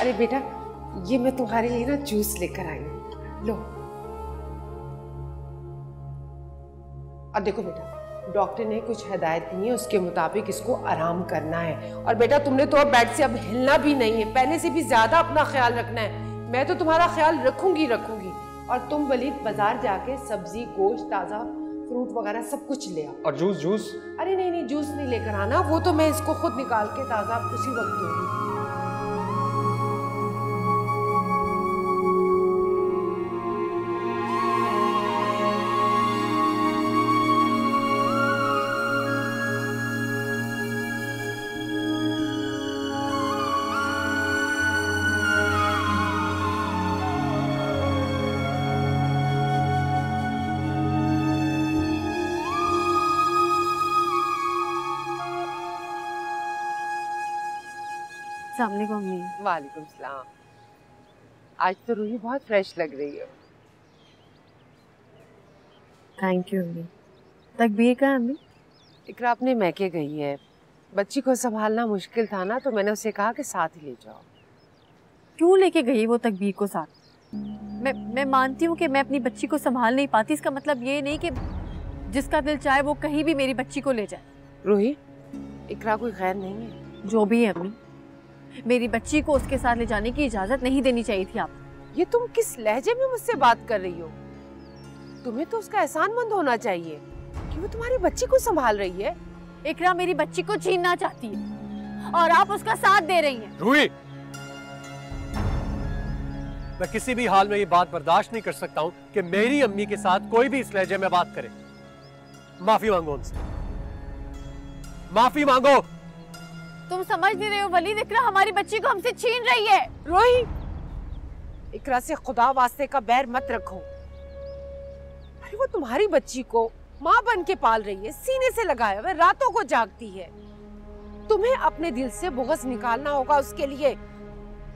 अरे बेटा, ये मैं तुम्हारे लिए ना जूस लेकर आई हूँ, लो। और देखो बेटा, डॉक्टर ने कुछ हिदायत दी है, उसके मुताबिक इसको आराम करना है। और बेटा तुमने तो अब बेड से अब हिलना भी नहीं है, पहले से भी ज्यादा अपना ख्याल रखना है। मैं तो तुम्हारा ख्याल रखूंगी। और तुम वलीद बाजार जाके सब्जी, गोश्त, ताजा फ्रूट वगैरह सब कुछ ले आओ। और जूस? अरे नहीं, जूस नहीं लेकर आना, वो तो मैं इसको खुद निकाल के ताजा उसी वक्त दूंगी। वालेकुम सलाम। आज तो रूही बहुत फ्रेश लग रही है। थैंक यू अम्मी। तकबीर का अम्मी? इकरा अपने मैके गई है, बच्ची को संभालना मुश्किल था ना, तो मैंने उसे कहा कि साथ ही ले जाओ। क्यों लेके गई वो तकबीर को साथ? मैं मानती हूँ कि मैं अपनी बच्ची को संभाल नहीं पाती, इसका मतलब ये नहीं कि जिसका दिल चाहे वो कहीं भी मेरी बच्ची को ले जाए। रूही, इकरा कोई गैर नहीं है। जो भी है अम्मी, मेरी बच्ची को उसके साथ ले जाने की इजाजत नहीं देनी चाहिए थी आपको। ये तुम किस लहजे में मुझसे बात कर रही हो? तुम्हें तो उसका एहसानमंद होना चाहिए कि वो तुम्हारी बच्ची को संभाल रही है। इकरा मेरी बच्ची को छीनना चाहती है और आप उसका साथ दे रही हैं। रूही, मैं किसी भी हाल में ये बात बर्दाश्त नहीं कर सकता हूँ कि मेरी अम्मी के साथ कोई भी इस लहजे में बात करे। माफी मांगो उनसे, माफी मांगो। तुम समझ नहीं रहे हो वलीद, इकरा हमारी बच्ची को हमसे छीन रही है। रोही, इकरा से खुदा वास्ते का बैर मत रखो। अरे वो तुम्हारी बच्ची को माँ बन के पाल रही है, सीने से लगाया हुआ, रातों को जागती है। तुम्हें अपने दिल से बुग़्ज़ निकालना होगा उसके लिए।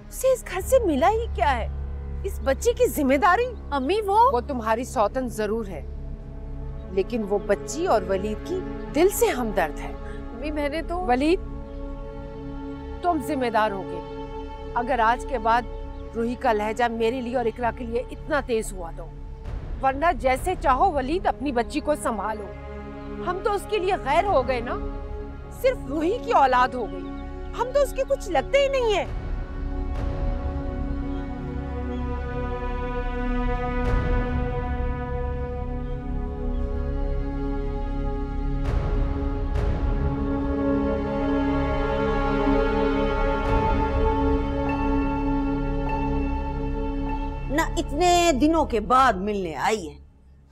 उसे इस घर से मिला ही क्या है? इस बच्ची की जिम्मेदारी। अम्मी वो तुम्हारी सौतन जरूर है, लेकिन वो बच्ची और वलीद की दिल से हमदर्द है। अम्मी मैंने तो वलीद, तुम जिम्मेदार होगे अगर आज के बाद रूही का लहजा मेरे लिए और इकरा के लिए इतना तेज हुआ तो। वरना जैसे चाहो वलीद अपनी बच्ची को संभालो। हम तो उसके लिए गैर हो गए ना, सिर्फ रूही की औलाद हो गई, हम तो उसके कुछ लगते ही नहीं है। ना इतने दिनों के बाद मिलने आई है,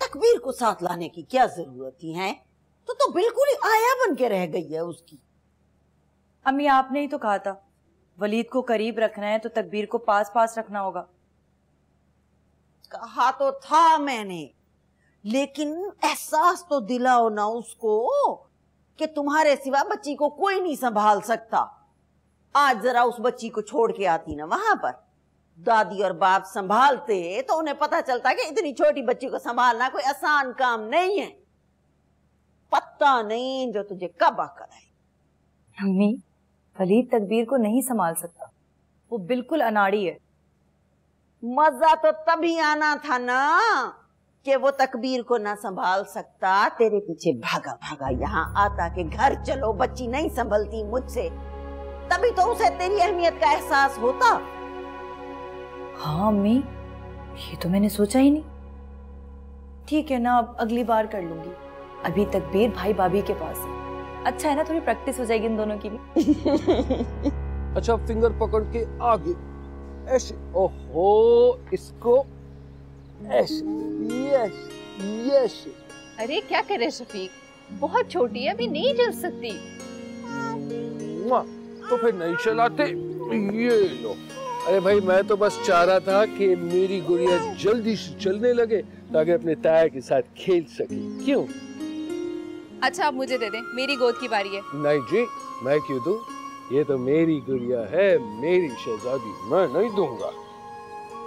तकबीर को साथ लाने की क्या जरूरत ही है? तो बिल्कुल ही आया बन के रह गई है उसकी। अम्मी आपने ही तो कहा था वलीद को करीब रखना है तो तकबीर को पास पास रखना होगा। कहा तो था मैंने, लेकिन एहसास तो दिलाओ ना उसको कि तुम्हारे सिवा बच्ची को कोई नहीं संभाल सकता। आज जरा उस बच्ची को छोड़ के आती ना वहां पर, दादी और बाप संभालते तो उन्हें पता चलता कि इतनी छोटी बच्ची को संभालना कोई आसान काम नहीं है। पता नहीं जो तुझे कब अकल आई। अम्मी, वलीद तकबीर को नहीं संभाल सकता, वो बिल्कुल अनाड़ी है। मजा तो तभी आना था ना कि वो तकबीर को ना संभाल सकता, तेरे पीछे भागा भागा यहाँ आता कि घर चलो, बच्ची नहीं संभलती मुझसे, तभी तो उसे तेरी अहमियत का एहसास होता। हाँ अम्मी, ये तो मैंने सोचा ही नहीं। ठीक है ना, अब अगली बार कर लूंगी। अभी तकबीर भाई भाभी के पास है, अच्छा है ना, थोड़ी प्रैक्टिस हो जाएगी इन दोनों की भी। अच्छा, फिंगर पकड़ के आगे ऐसे, ओहो, इसको ऐसे, यस यस। अरे क्या करे शफीक, बहुत छोटी है, अभी नहीं चल सकती। तो फिर नहीं चलाते, ये लो। अरे भाई, मैं तो बस चाह रहा था कि मेरी गुड़िया जल्दी से चलने लगे ताकि अपने ताया के साथ खेल सके। क्यों? अच्छा, आप मुझे दे दें, मेरी गोद की बारी है। नहीं जी, मैं क्यों दूं? ये तो मेरी गुड़िया है, मेरी शहजादी, मैं नहीं दूंगा।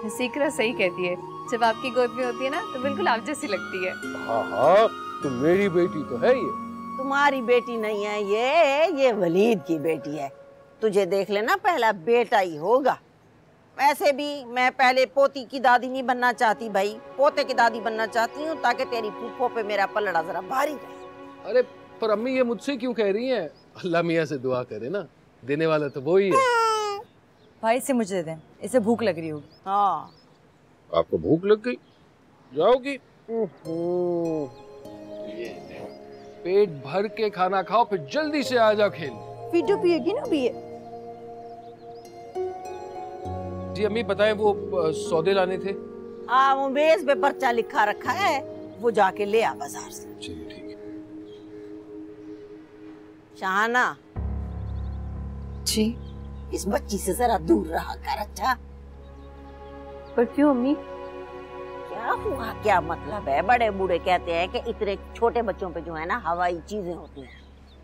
सीकरा सही कहती है, जब आपकी गोद में होती है ना तो बिल्कुल आप जैसी लगती है। हाँ हाँ, तो मेरी बेटी तो है ये। तुम्हारी बेटी नहीं है ये वलीद की बेटी है। तुझे देख लेना, पहला बेटा ही होगा। वैसे भी मैं पहले पोती की दादी नहीं बनना चाहती भाई, पोते की दादी बनना चाहती हूँ ताकि तेरी फूफो पे मेरा पलड़ा जरा भारी रहे। अरे पर अम्मी ये मुझसे क्यों कह रही हैं? अल्लाह मियाँ से दुआ करे ना, देने वाला तो वो ही है। भाई इसे मुझे दे दें, इसे भूख लग रही होगी। हाँ आपको भूख लग गई, जाओगी? पेट भर के खाना खाओ, फिर जल्दी से आ जाओ खेल। वीडियो पिएगी ना अभी? जी अम्मी बताएं, वो सौदे लाने थे। हाँ, वो मेज पे पर्चा लिखा रखा है, वो जाके ले आ बाजार से। चलिए ठीक है। शाहाना जी इस बच्ची से जरा दूर रहा कर। अच्छा पर क्यों अम्मी? क्या हुआ, क्या मतलब है? बड़े बूढ़े कहते हैं कि इतने छोटे बच्चों पे जो है ना हवाई चीजें होती हैं।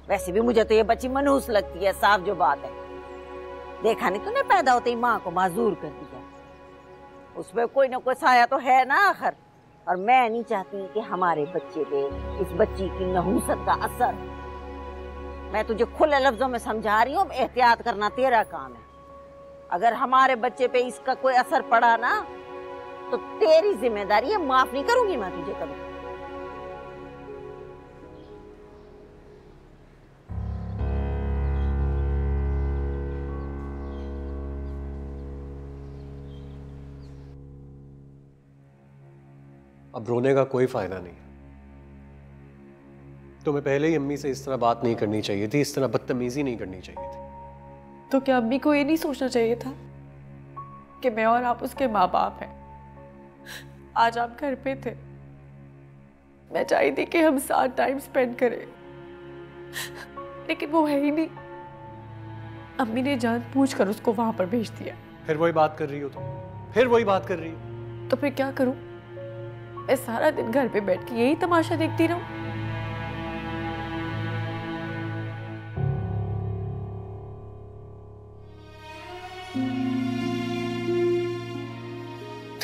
वैसे भी मुझे तो ये बच्ची मनहूस लगती है, साफ जो बात है। देखा नहीं तूने, पैदा होते ही माँ को माजूर कर दिया। उसमें कोई ना कोई साया तो है ना आखिर। और मैं नहीं चाहती कि हमारे बच्चे पे इस बच्ची की नहूसत का असर। मैं तुझे खुले लफ्जों में समझा रही हूँ, एहतियात करना तेरा काम है। अगर हमारे बच्चे पे इसका कोई असर पड़ा ना तो तेरी जिम्मेदारी है, माफ नहीं करूंगी मैं तुझे कभी। अब रोने का कोई फायदा नहीं। तुम्हें पहले ही अम्मी से इस तरह बात नहीं करनी चाहिए थी, इस तरह बदतमीजी नहीं करनी चाहिए थी। तो क्या अम्मी को ये नहीं सोचना चाहिए था कि मैं और आप उसके माँ बाप हैं? आज आप घर पे थे, मैं चाही थी कि हम साथ टाइम स्पेंड करें, लेकिन वो है ही नहीं। अम्मी ने जानबूझकर उसको वहां पर भेज दिया। फिर वही बात कर रही हो तुम, फिर वही बात कर रही हो। तो फिर क्या करूं? मैं सारा दिन घर पे बैठ के यही तमाशा देखती रहूं?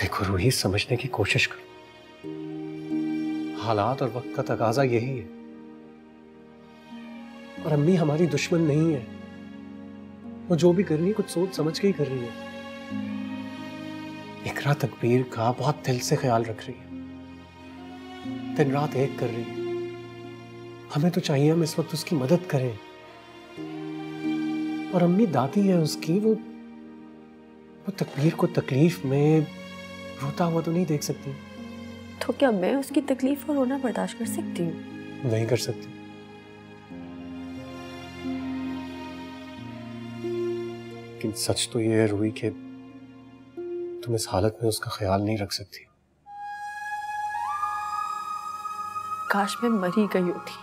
देखो रूही, समझने की कोशिश करो। हालात और वक्त का तकाजा यही है। और अम्मी हमारी दुश्मन नहीं है, वो जो भी कर रही है कुछ सोच समझ के ही कर रही है। इकरा तकबीर का बहुत दिल से ख्याल रख रही है, दिन रात एक कर रही है। हमें तो चाहिए हम इस वक्त उसकी मदद करें। और अम्मी दादी है उसकी, वो तकबीर को तकलीफ में रोता हुआ तो नहीं देख सकती। तो क्या मैं उसकी तकलीफ और रोना बर्दाश्त कर सकती हूँ? नहीं कर सकती। लेकिन सच तो ये है रूही कि तुम इस हालत में उसका ख्याल नहीं रख सकती। काश मैं मर ही गई होती,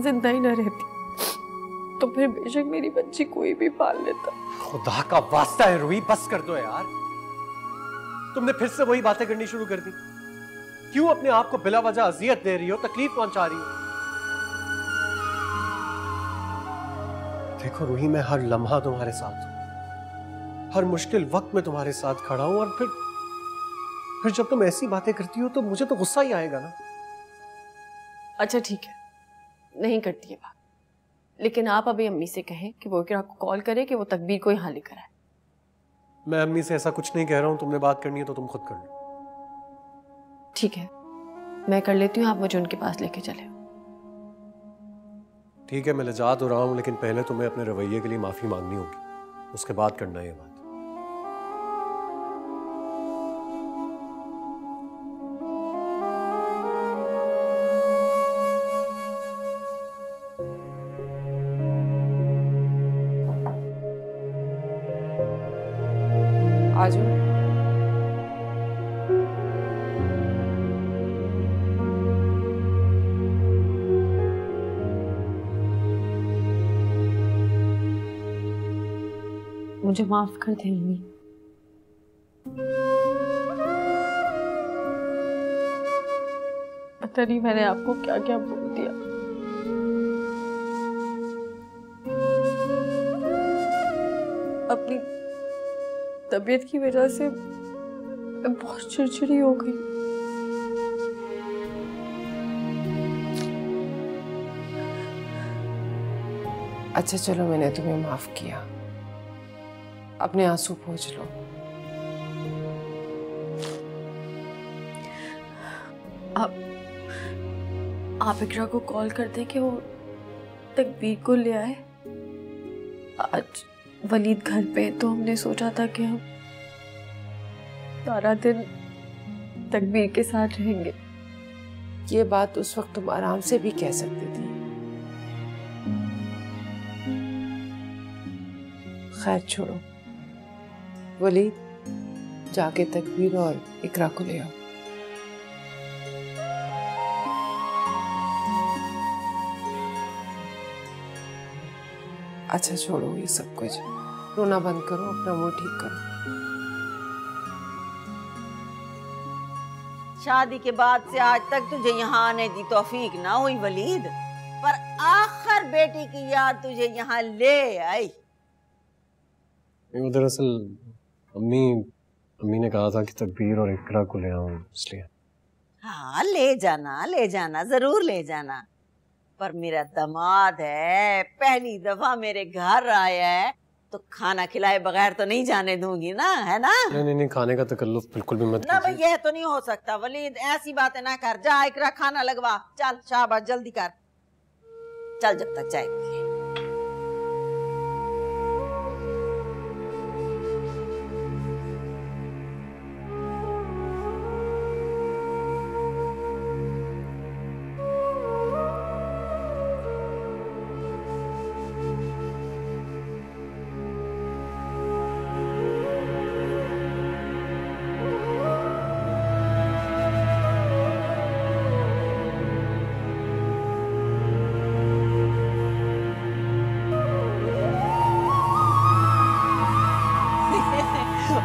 जिंदा ही न रहती, तो फिर बेशक मेरी बच्ची कोई भी पाल लेता। खुदा का वास्ता है रूही, बस कर दो यार। तुमने फिर से वही बातें करनी शुरू कर दी। क्यों अपने आप को बिला वजह अजियत दे रही हो, तकलीफ पहुंचा रही हो? देखो रूही, मैं हर लम्हा तुम्हारे साथ हूं, हर मुश्किल वक्त में तुम्हारे साथ खड़ा हूं। और फिर जब तुम ऐसी बातें करती हो तो मुझे तो गुस्सा ही आएगा ना। अच्छा ठीक है, नहीं करती है बात, लेकिन आप अभी अम्मी से कहें कि वो इकरा को कॉल करे कि वो तकबीर को यहाँ लेकर आए। मैं अम्मी से ऐसा कुछ नहीं कह रहा हूं। तुमने बात करनी है तो तुम खुद कर लो। ठीक है, मैं कर लेती हूँ, आप मुझे उनके पास लेके चले। ठीक है, मैं लजा तो रहा हूं, लेकिन पहले तुम्हें अपने रवैये के लिए माफी मांगनी होगी, उसके बाद करना है ये बात। आ जाओ। मुझे माफ कर दे अम्मी। पता नहीं मैंने आपको क्या क्या बोल दिया। अपनी तबीयत की वजह से मैं बहुत चिड़चिड़ी हो गई। अच्छा चलो, मैंने तुम्हें माफ किया, अपने आंसू पोंछ लो। आप इकरा को कॉल कर दें कि वो तकबीर को ले आए। आज वलीद घर पे, तो हमने सोचा था कि हम सारा दिन तकबीर के साथ रहेंगे। ये बात उस वक्त तुम आराम से भी कह सकती थी। खैर छोड़ो, वलीद जाके तकबीर और इकरा को ले आओ। अच्छा छोड़ो ये सब कुछ, रोना बंद करो, अपना मुंह ठीक करो। शादी के बाद से आज तक तुझे यहाँ आने की तौफीक ना हुई वलीद, पर आखिर बेटी की याद तुझे यहाँ ले आई। दरअसल अम्मी ने कहा था कि तकबीर और इकरा को ले आऊं, इसलिए। हाँ ले जाना जरूर ले जाना, पर मेरा दामाद है, पहली दफा मेरे घर आया है, तो खाना खिलाए बगैर तो नहीं जाने दूंगी ना, है ना? नहीं, खाने का तकल्लुफ बिल्कुल भी मत ना भाई, ये तो नहीं हो सकता वलीद, ऐसी बातें ना कर। जा इकरा खाना लगवा, चल शाबाश, जल्दी कर, चल जब तक जाए।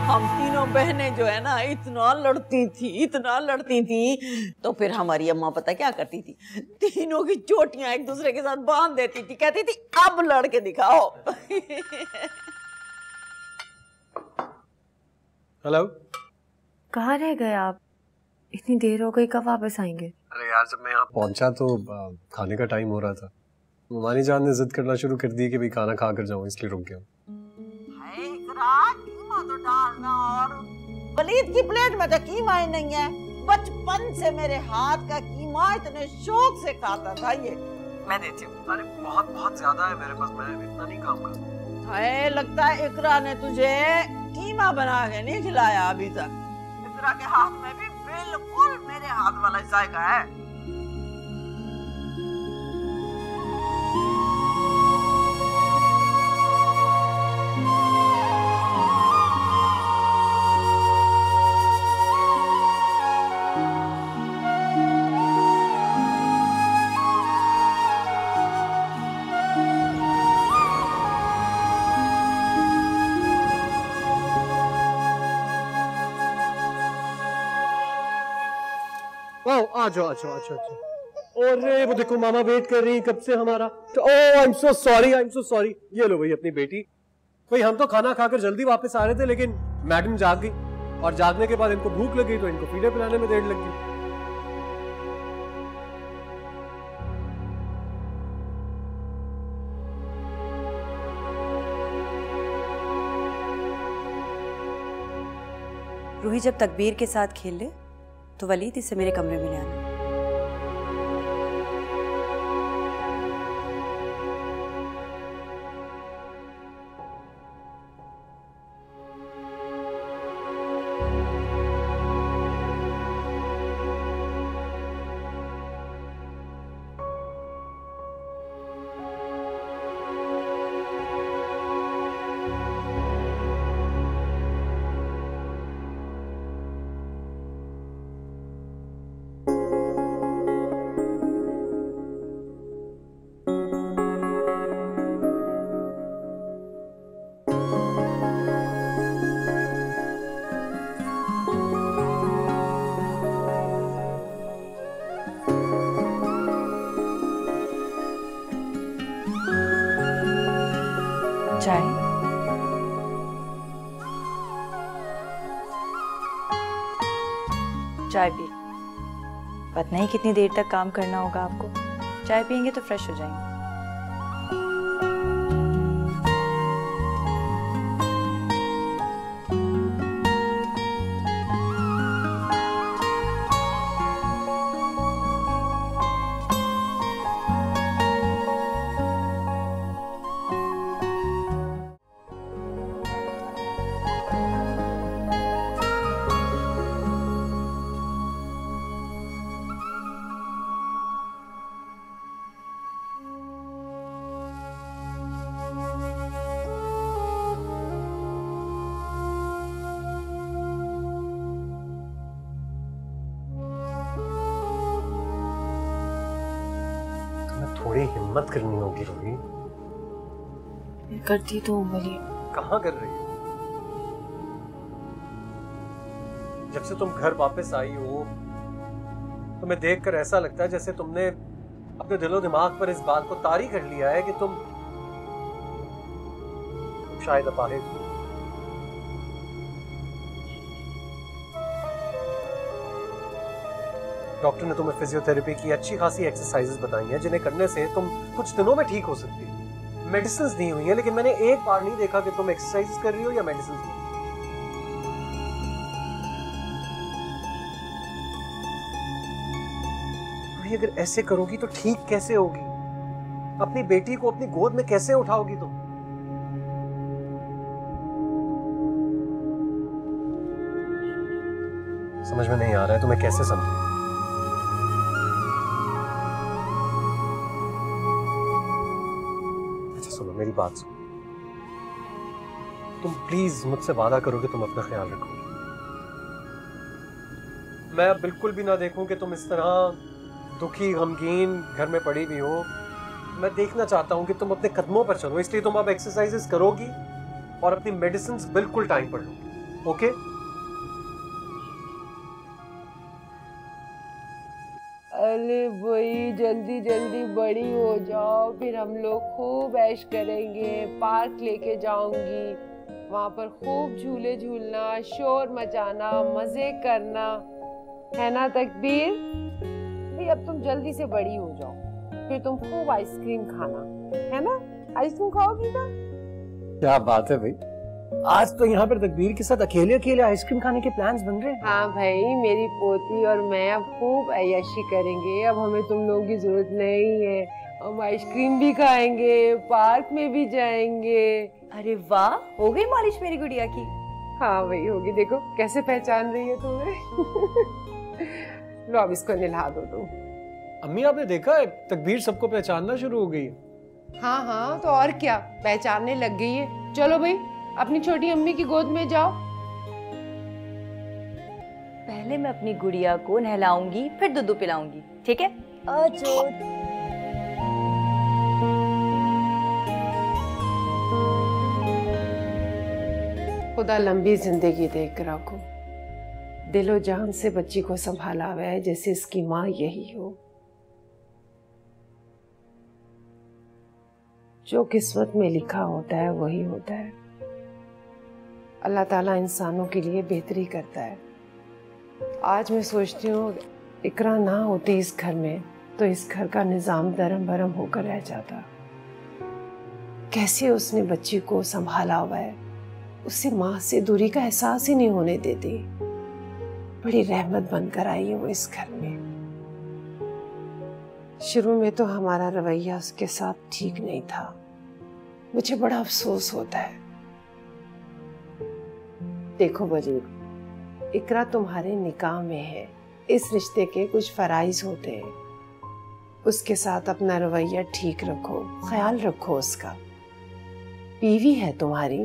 हम तीनों बहनें जो है ना इतना लड़ती थी, तो फिर हमारी अम्मा पता क्या करती थी, तीनों की चोटियां एक दूसरे के साथ बांध देती थी, कहती थी अब लड़के दिखाओ। हेलो, कहाँ रह गए आप? इतनी देर हो गई, कब वापस आएंगे? अरे यार, जब मैं यहाँ पहुंचा तो खाने का टाइम हो रहा था। ममानी जान ने जिद करना शुरू कर दी कि भाई खाना खा कर जाऊं, इसलिए रुक गया। तो डालना, और वलीद की प्लेट में तो कीमा ही नहीं है। बचपन से मेरे हाथ का कीमा इतने शौक से खाता था ये। मैं देती हूँ। अरे बहुत ज्यादा है मेरे पास, मैं इतना नहीं खाऊंगा। हाय, लगता है इकरा ने तुझे कीमा बना के नहीं खिलाया अभी तक। इकरा के हाथ में भी बिल्कुल मेरे हाथ वाला जायका है। आ जाओ। और वो देखो मामा वेट कर रही है कब से हमारा। I am so sorry. ये लो भाई अपनी बेटी। भाई हम तो खाना खाकर जल्दी वापस आ रहे थे, लेकिन मैडम जाग गई, और जागने के बाद इनको भूख लगी तो इनको फीडर पिलाने में देर लग गई। रूही जब तकबीर के साथ खेल ले तो वलीद इसे मेरे कमरे में ले आना। चाय? चाय पी। पता नहीं कितनी देर तक काम करना होगा आपको। चाय पियेंगे तो फ्रेश हो जाएंगे। हिम्मत करनी होगी रोही। करती तो हूँ वली। कहाँ कर रही हो? जब से तुम घर वापस आई हो तुम्हें देखकर ऐसा लगता है जैसे तुमने अपने दिलो दिमाग पर इस बात को तारी कर लिया है कि तुम शायद अपाहिज हो। डॉक्टर ने तुम्हें फिजियोथेरेपी की अच्छी खासी एक्सरसाइजेस बताई हैं जिन्हें करने से तुम कुछ दिनों में ठीक हो सकती हो। मेडिसिन दी हुई हैं लेकिन मैंने एक बार नहीं देखा कि तुम एक्सरसाइजेस कर रही हो या मेडिसिन दी। अगर ऐसे करोगी तो ठीक कैसे होगी? अपनी बेटी को अपनी गोद में कैसे उठाओगी तुम? समझ में नहीं आ रहा है तुम्हें कैसे समझूं? अच्छा सुनो मेरी बात सुनो। तुम प्लीज मुझसे वादा करो कि तुम अपना ख्याल रखोगे। मैं बिल्कुल भी ना देखूं कि तुम इस तरह दुखी गमगीन घर में पड़ी भी हो। मैं देखना चाहता हूं कि तुम अपने कदमों पर चलो, इसलिए तुम अब एक्सरसाइजेस करोगी और अपनी मेडिसिन बिल्कुल टाइम पर लो। ओके? अरे भाई जल्दी जल्दी बड़ी हो जाओ, फिर हम लोग खूब ऐश करेंगे। पार्क लेके जाऊंगी, वहां पर खूब झूले झूलना, शोर मचाना, मजे करना, है ना तकबीर? भाई अब तुम जल्दी से बड़ी हो जाओ, फिर तुम खूब आइसक्रीम खाना, है ना? आइसक्रीम खाओगी ना? क्या बात है भाई, आज तो यहाँ पर तकबीर के साथ अकेले अकेले आइसक्रीम खाने के प्लान्स बन रहे हैं। हाँ भाई, मेरी पोती और मैं अब खूब अय्याशी करेंगे। अब हमें तुम लोगों की जरूरत नहीं है, हम आइसक्रीम भी खाएंगे, पार्क में भी जाएंगे। अरे वाह, हो गई मालिश मेरी गुड़िया की? हाँ भाई होगी, देखो कैसे पहचान रही है तुम्हें। लो अब इसको नहला दो तुम। अम्मी आपने देखा है तकबीर सबको पहचानना शुरू हो गई है। हाँ हाँ तो और क्या, पहचानने लग गई है। चलो भाई अपनी छोटी अम्मी की गोद में जाओ। पहले मैं अपनी गुड़िया को नहलाऊंगी, फिर दूध पिलाऊंगी, ठीक है? आजो। खुदा लंबी जिंदगी देकर रखो, दिलो जान से बच्ची को संभाला हुआ है जैसे इसकी माँ यही हो। जो किस्मत में लिखा होता है वही होता है। अल्लाह ताला इंसानों के लिए बेहतरी करता है। आज मैं सोचती हूँ इकरा ना होती इस घर में तो इस घर का निजाम दरम भरम होकर रह जाता। कैसे उसने बच्ची को संभाला हुआ है, उसे माँ से दूरी का एहसास ही नहीं होने देती। बड़ी रहमत बनकर आई है वो इस घर में। शुरू में तो हमारा रवैया उसके साथ ठीक नहीं था, मुझे बड़ा अफसोस होता है। देखो वजीर, इकरा तुम्हारे निकाह में है, इस रिश्ते के कुछ फराइज होते हैं। उसके साथ अपना रवैया ठीक रखो, ख्याल रखो उसका। बीवी है तुम्हारी।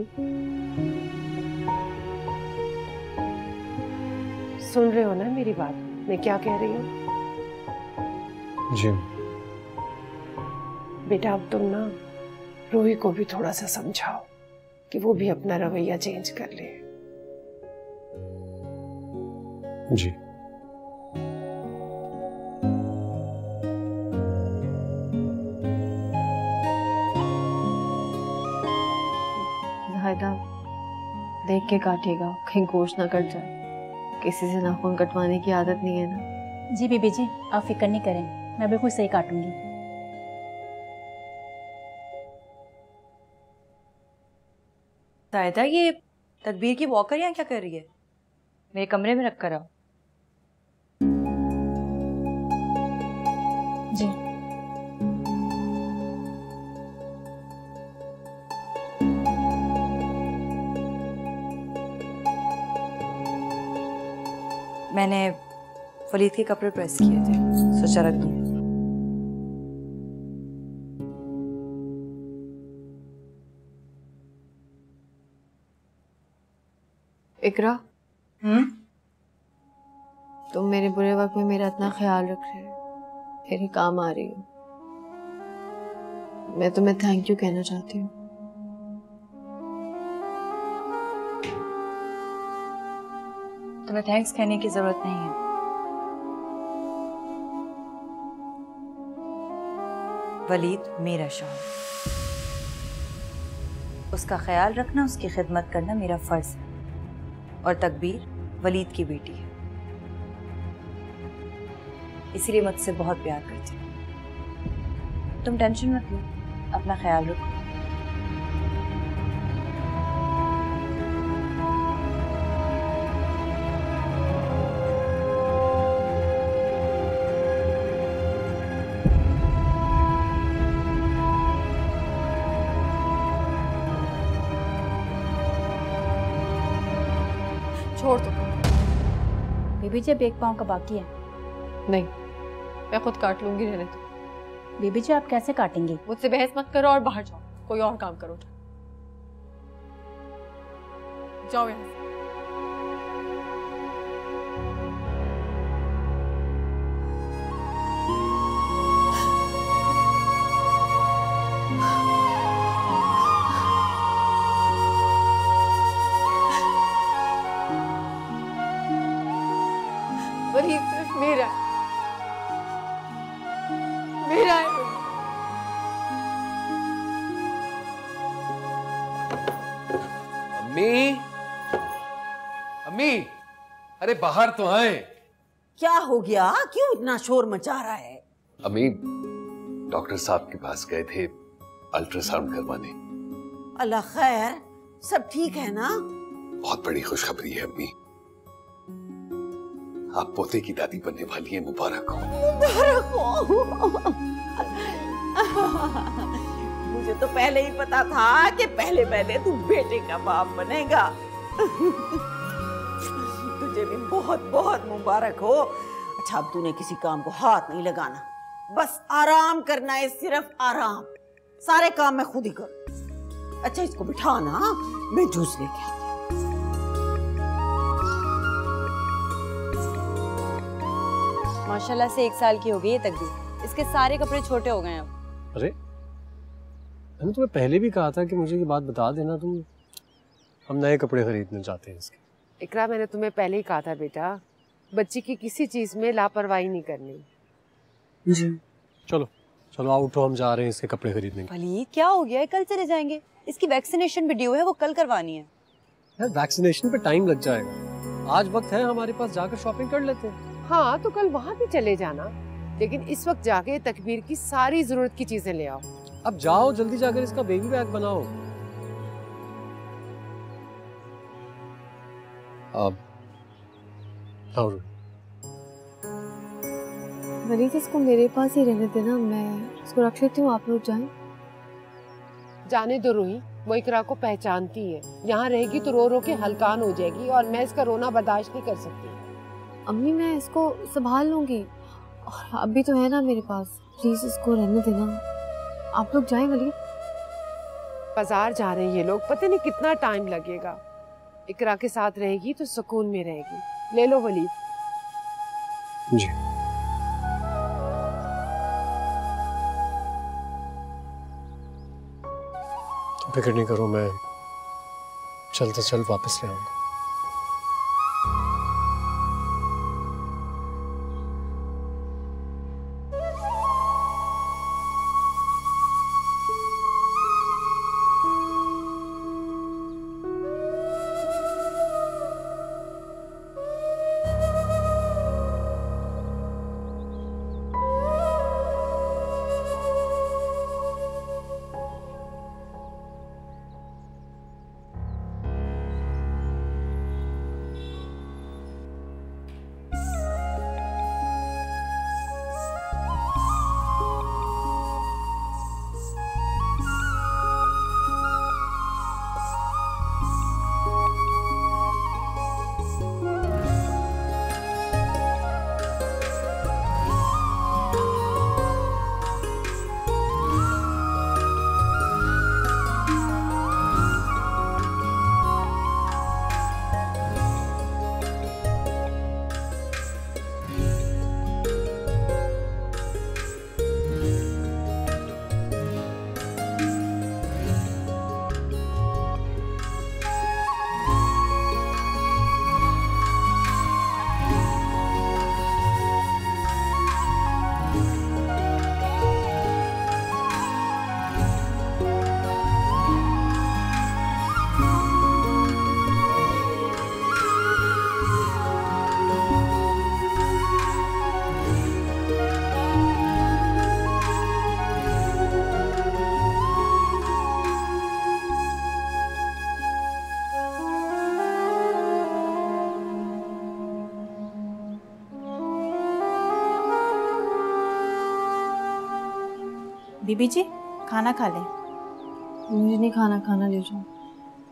सुन रहे हो ना मेरी बात, मैं क्या कह रही हूँ? जी बेटा अब तुम ना रूही को भी थोड़ा सा समझाओ कि वो भी अपना रवैया चेंज कर ले। जी जाहिदा देख के काटेगा, कहीं गोश्त ना कट जाए। किसी से नाखून कटवाने की आदत नहीं है ना। जी बीबी जी, आप फिक्र नहीं करें, मैं बिल्कुल सही काटूंगी। जाहिदा, ये तदबीर की वॉकर यहाँ क्या कर रही है? मेरे कमरे में रख कर आओ। जी मैंने फरीद के कपड़े प्रेस किए थे, सोचा रख दूं। इकरा, तुम मेरे बुरे वक्त में मेरा इतना ख्याल रख रहे हो, मेरे काम आ रही हो। मैं तुम्हें थैंक यू कहना चाहती हूँ। तुम्हें थैंक्स कहने की जरूरत नहीं है। वलीद मेरा शौहर, उसका ख्याल रखना, उसकी खिदमत करना मेरा फर्ज है। और तकबीर वलीद की बेटी है, इसीलिए मुझसे बहुत प्यार करती है। तुम टेंशन मत लो, अपना ख्याल रखो। छोड़ दो। बेबी जी अब एक पाँव का बाकी है। नहीं, मैं खुद काट लूंगी, रहने दो। बेबी जी आप कैसे काटेंगी? मुझसे बहस मत करो और बाहर जाओ, कोई और काम करो। जाओ यहाँ से। वलीद सिर्फ मेरा है, मेरा है। अम्मी, अम्मी, अरे बाहर तो आए। क्या हो गया? क्यों इतना शोर मचा रहा है? अम्मी, डॉक्टर साहब के पास गए थे अल्ट्रासाउंड करवाने। अल्लाह खैर, सब ठीक है ना? बहुत बड़ी खुशखबरी है अम्मी, आप पोते की दादी बनने वाली हैं। मुबारक हो। मुबारक हो। मुझे तो पहले ही पता था कि पहले पहले तू बेटे का बाप बनेगा। तुझे भी बहुत बहुत मुबारक हो। अच्छा, अब तूने किसी काम को हाथ नहीं लगाना, बस आराम करना है, सिर्फ आराम। सारे काम मैं खुद ही करूं। अच्छा, इसको बिठाना, मैं जूस लेके आती। माशाल्लाह से 1 साल की हो गई है तकबीर, इसके सारे कपड़े छोटे हो गए हैं अब। अरे मैंने तुम्हें पहले भी कहा था कि मुझे ये बात बता देना, हम नए कपड़े खरीदने जाते हैं इसके। इकरा, मैंने तुम्हें पहले ही कहा था बेटा, बच्ची की किसी चीज में लापरवाही नहीं करनी। जी चलो चलो आओ, उठो, हम जा रहे हैं इसके कपड़े खरीदने। वली क्या हो गया है? कल चले जाएंगे, इसकी वैक्सीनेशन भी ड्यू है, वो कल करवानी है। यार वैक्सीनेशन पे टाइम लग जाएगा, आज वक्त है हमारे पास, जाकर शॉपिंग कर लेते हैं। हाँ तो कल वहाँ भी चले जाना, लेकिन इस वक्त जाके तकबीर की सारी जरूरत की चीजें ले आओ। अब जाओ जल्दी, जाकर इसका बेबी बैग बनाओ। अब आओ। वलीद इसको मेरे पास ही रहने देना, मैं इसको रख लेती हूँ, आप लोग जाएं। जाने दो रूही, वो इकरा को पहचानती है, यहाँ रहेगी तो रो रो के हलकान हो जाएगी और मैं इसका रोना बर्दाश्त नहीं कर सकती। अम्मी मैं इसको संभाल लूंगी, और अभी तो है ना मेरे पास, प्लीज इसको रहने देना। आप लोग जाएं वलीद। बाजार जा रहे हैं ये लोग, पता नहीं कितना टाइम लगेगा। इकरा के साथ रहेगी तो सुकून में रहेगी। ले लो वलीद। जी फिक्र नहीं करो, मैं चलते चल वापस ले आऊंगा। बीबी जी खाना खा लें। मुझे नहीं खाना, खाना ले जाओ।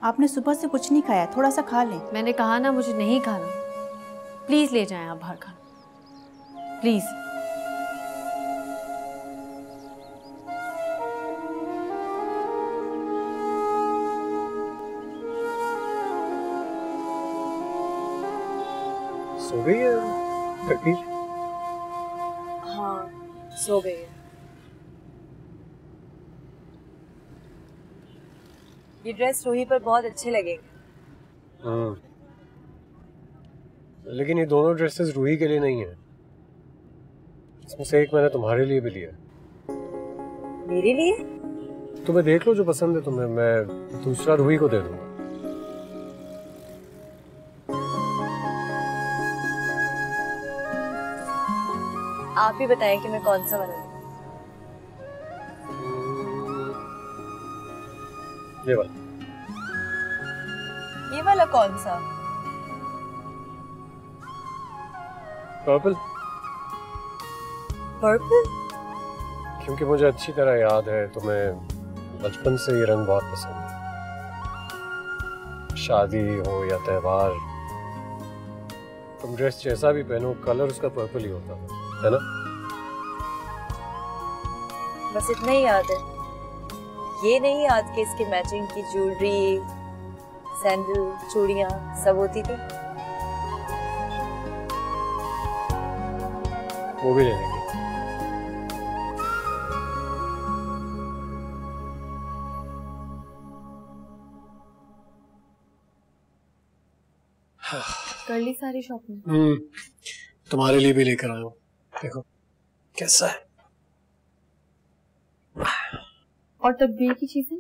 आपने सुबह से कुछ नहीं खाया, थोड़ा सा खा लें। मैंने कहा ना मुझे नहीं खाना। प्लीज ले जाएं आप बाहर खाना, प्लीज। सो गई है तकदीर? हाँ सो गई है। ये ड्रेस रूही पर बहुत अच्छे लगेंगे। लेकिन ये दोनों ड्रेसेस रूही के लिए नहीं है। इसमें से एक मैंने तुम्हारे लिए भी लिया। मेरे लिए? तुम्हें देख लो जो पसंद है तुम्हें, मैं दूसरा रूही को दे दूंगा। आप ही बताएं कि मैं कौन सा वाला लूं। ये वाला। ये वाला कौन सा? पर्पल। पर्पल? क्योंकि मुझे अच्छी तरह याद है तुम्हें बचपन से ये रंग बहुत पसंद है। शादी हो या त्योहार, तुम ड्रेस जैसा भी पहनो कलर उसका पर्पल ही होता है ना? बस इतना ही याद है। ये नहीं याद कि इसके मैचिंग की ज्वेलरी, सैंडल, चूड़ियां सब होती थी। वो भी ले लेंगे। कर ली सारी शॉपिंग? तुम्हारे लिए भी लेकर आया हूँ, देखो कैसा है। और तकबीर की चीजें?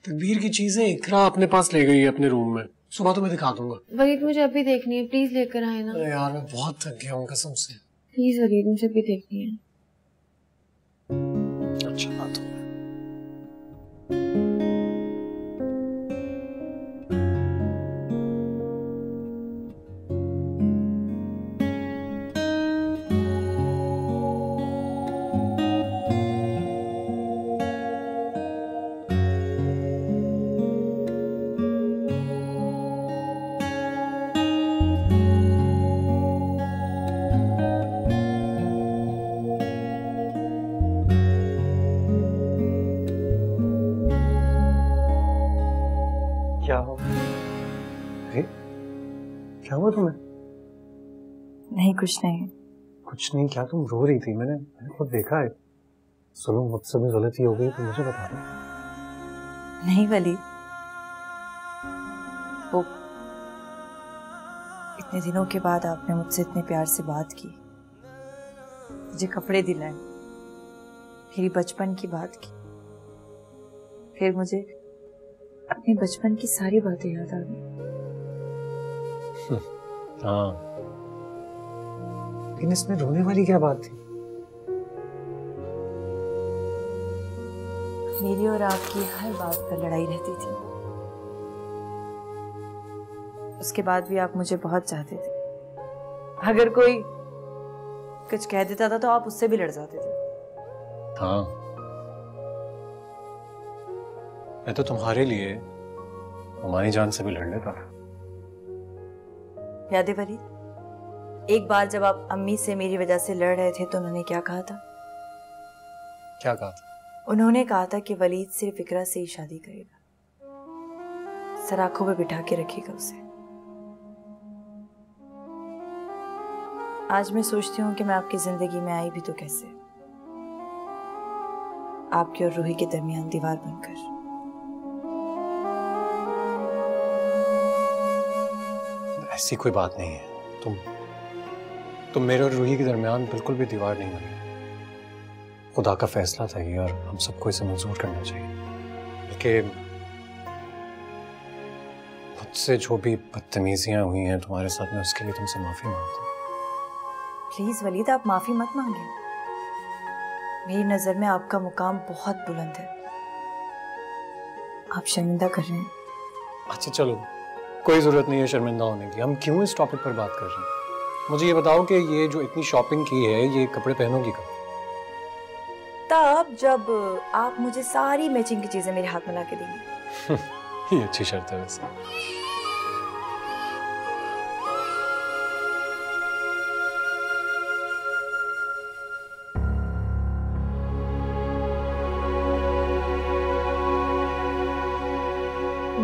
तकबीर की चीजें इकरा अपने पास ले गई है अपने रूम में, सुबह तो मैं दिखा दूंगा। वलीद मुझे अभी देखनी है, प्लीज लेकर आए ना। अरे यार मैं बहुत थक गया हूँ कसम से। प्लीज वलीद मुझे अभी देखनी है। अच्छा बात हो। क्या हो? क्या हुआ तुम्हें? नहीं कुछ नहीं। कुछ नहीं, क्या तुम रो रही थी? मैंने खुद देखा है। सुनो मुझसे भी गलती हो गई तो मुझे बता दो। नहीं वली, वो इतने दिनों के बाद आपने मुझसे इतने प्यार से बात की, मुझे कपड़े दिलाए, मेरी बचपन की बात की, फिर मुझे अपने बचपन की सारी बातें याद आ गई। हाँ, लेकिन इसमें रोने वाली क्या बात थी? मेरी और आपकी हर बात पर लड़ाई रहती थी। उसके बाद भी आप मुझे बहुत चाहते थे। अगर कोई कुछ कह देता था तो आप उससे भी लड़ जाते थे। हाँ, मैं तो तुम्हारे लिए हमारी जान से भी लड़ लेता था। याद है वलीद, एक बार जब आप अम्मी से मेरी वजह से लड़ रहे थे तो उन्होंने क्या कहा था? क्या कहा था? उन्होंने कहा था कि वलीद सिर्फ इकरा से ही शादी करेगा, सर आंखों पे बिठा के रखेगा उसे। आज मैं सोचती हूँ कि मैं आपकी जिंदगी में आई भी तो कैसे, आपकी और रूही के दरमियान दीवार बनकर। ऐसी कोई बात नहीं है। तुम मेरे और रूही के दरमियान बिल्कुल भी दीवार नहीं बनी। खुदा का फैसला था ये और हम सबको इसे मंजूर करना चाहिए। बल्कि मुझसे जो भी बदतमीजियां हुई हैं तुम्हारे साथ में, उसके लिए तुमसे माफी मांगता हूँ। प्लीज वलीद, आप माफी मत मांगे। मेरी नजर में आपका मुकाम बहुत बुलंद है, आप शर्मिंदा कर रहे हैं। अच्छा चलो, कोई जरूरत नहीं है शर्मिंदा होने की। हम क्यों इस टॉपिक पर बात कर रहे हैं? मुझे ये बताओ कि ये जो इतनी शॉपिंग की है, ये कपड़े पहनोगी कब? तब जब आप मुझे सारी मैचिंग की चीजें मेरे हाथ में ला के देंगे। ये अच्छी शर्त है वैसे।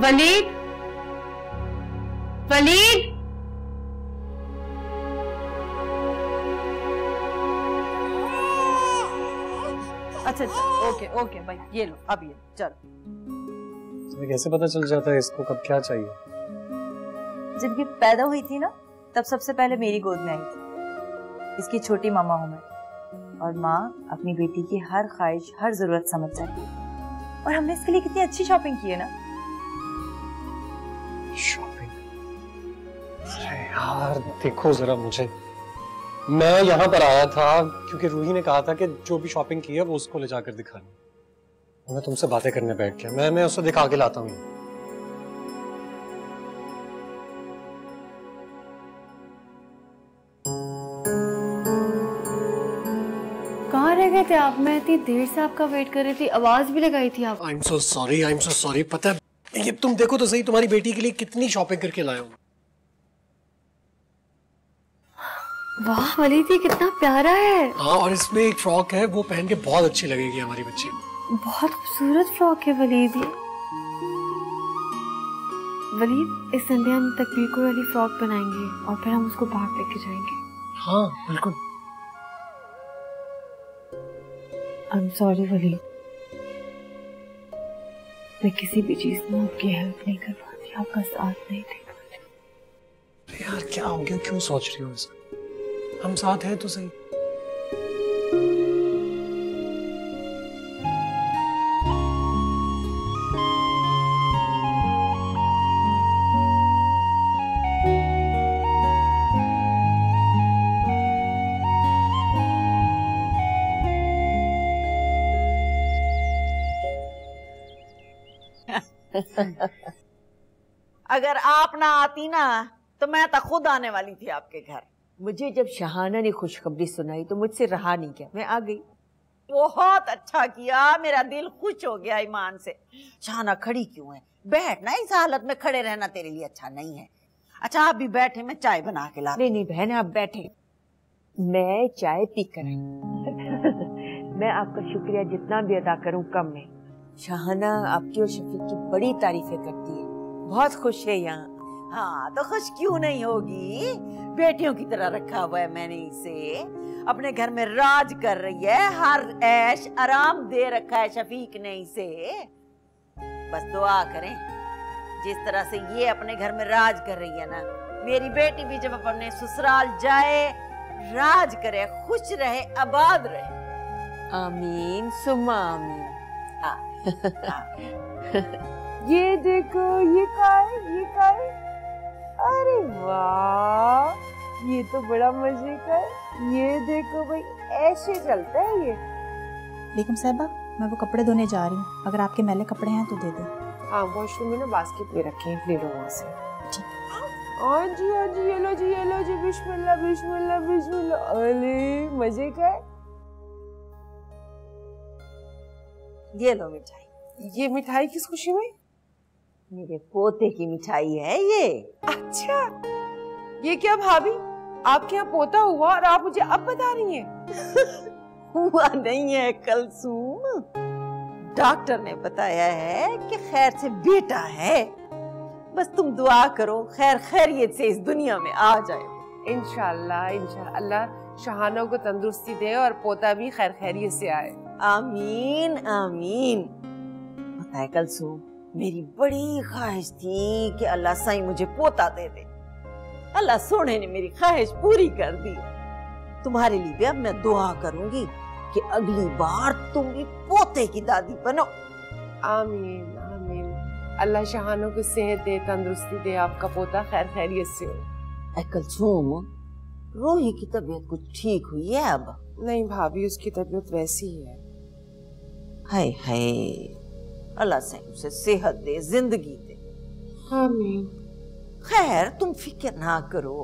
वलीद, वलीद, अच्छा ओके ओके भाई, ये लो अब ये चल। तुम्हें कैसे पता चल जाता है इसको कब क्या चाहिए? जब ये पैदा हुई थी ना, तब सबसे पहले मेरी गोद में आई थी। इसकी छोटी मामा हूं मैं, और माँ अपनी बेटी की हर ख्वाहिश, हर जरूरत समझ जाती है। और हमने इसके लिए कितनी अच्छी शॉपिंग की है ना। शॉपिंग? अरे यार देखो जरा मुझे, मैं यहाँ पर आया था क्योंकि रूही ने कहा था कि जो भी शॉपिंग की है वो उसको ले जाकर दिखानी। मैं तुमसे बातें करने बैठ गया। मैं उसे दिखा के लाता हूँ। कहाँ रह गए थे आप? मैं इतनी देर से आपका वेट कर रही थी, आवाज भी लगाई थी आप। I'm so sorry, I'm so sorry। पता है ये तुम देखो तो सही, तुम्हारी बेटी के लिए कितनी शॉपिंग करके लाया हूँ। वाह वलीद, ये कितना प्यारा है। हाँ, और इसमें एक फ्रॉक है, वो पहन के बहुत अच्छी लगेगी हमारी बच्ची को। बहुत खूबसूरत फ्रॉक है वलीद ये। वलीद, इस संडे हम तकबीर को वाली फ्रॉक बनाएंगे और फिर हम उसको बाहर लेके जाएंगे। हाँ बिल्कुल। I'm sorry वलीद, मैं किसी भी चीज में आपकी हेल्प नहीं कर पाती, आपका साथ नहीं दे पाती। यार क्या हो गया, क्यों सोच रही हो ऐसा? हम साथ हैं तो सही। अगर आप ना आती ना तो मैं तो खुद आने वाली थी आपके घर। मुझे जब शहाना ने खुशखबरी सुनाई तो मुझसे रहा नहीं गया, मैं आ गई। बहुत अच्छा किया, मेरा दिल खुश हो गया ईमान से। शहाना खड़ी क्यों है? बैठ ना, इस हालत में खड़े रहना तेरे लिए अच्छा नहीं है। अच्छा आप भी बैठे, मैं चाय बना के ला। नहीं बहन आप बैठे, मैं चाय पी कर मैं आपका शुक्रिया जितना भी अदा करूं कम है। शहाना आपकी और शफीक की बड़ी तारीफें करती है, बहुत खुश है यहाँ। हाँ तो खुश क्यों नहीं होगी, बेटियों की तरह रखा हुआ है मैंने इसे। अपने घर में राज कर रही है, हर ऐश आराम दे रखा है शफीक ने इसे। बस दुआ करें जिस तरह से ये अपने घर में राज कर रही है ना, मेरी बेटी भी जब अपने ससुराल जाए राज करे, खुश रहे, आबाद रहे। आमीन सुम्मा आमीन। ये देखो, ये का है? अरे वाह, ये तो बड़ा मजे का है। ये देखो भाई, ऐसे चलता है ये। बेगम साहिबा, मैं वो कपड़े धोने जा रही हूँ, अगर आपके मैले कपड़े हैं तो दे दो। हाँ वॉशरूम में ना बास्केट में रखे हैं, ले लो वहाँ से। हाँ जी हाँ जी, ये लो जी, ये लो जी, बिस्मिल्लाह बिस्मिल्लाह बिस्मिल्लाह। अरे मजे का है। ये लो मिठाई। ये मिठाई किस खुशी में? मेरे पोते की मिठाई है ये। अच्छा, ये क्या भाभी, आपके यहाँ पोता हुआ और आप मुझे अब बता रही हैं? हुआ नहीं है कलसूम, डॉक्टर ने बताया है कि खैर से बेटा है। बस तुम दुआ करो खैर खैरियत से इस दुनिया में आ जाए। इंशाल्लाह इंशाल्लाह, अल्लाह शहाना को तंदुरुस्ती दे और पोता भी खैर खैरियत से आए। आमीन आमीन। पता है कलसूम, मेरी बड़ी ख्वाहिश थी कि अल्लाह सही मुझे पोता दे दे। अल्लाह सोने ने मेरी ख्वाहिश पूरी कर दी। तुम्हारे लिए भी अब मैं दुआ करूंगी कि अगली बार तुम भी पोते की दादी बनो। आमीन आमीन। अल्लाह शहानों को सेहत दे, तंदुरुस्ती दे, आपका पोता खैर खैरियत से हो। कलसूम, रोही की तबीयत कुछ ठीक हुई है अब? नहीं भाभी, उसकी तबीयत वैसी ही है। हाय हाय, अल्लाह से उसे सेहत दे, जिंदगी दे। आमीन। खैर तुम फिक्र ना करो,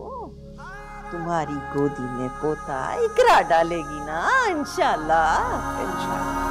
तुम्हारी गोदी में पोता इकरा डालेगी ना इंशाल्लाह।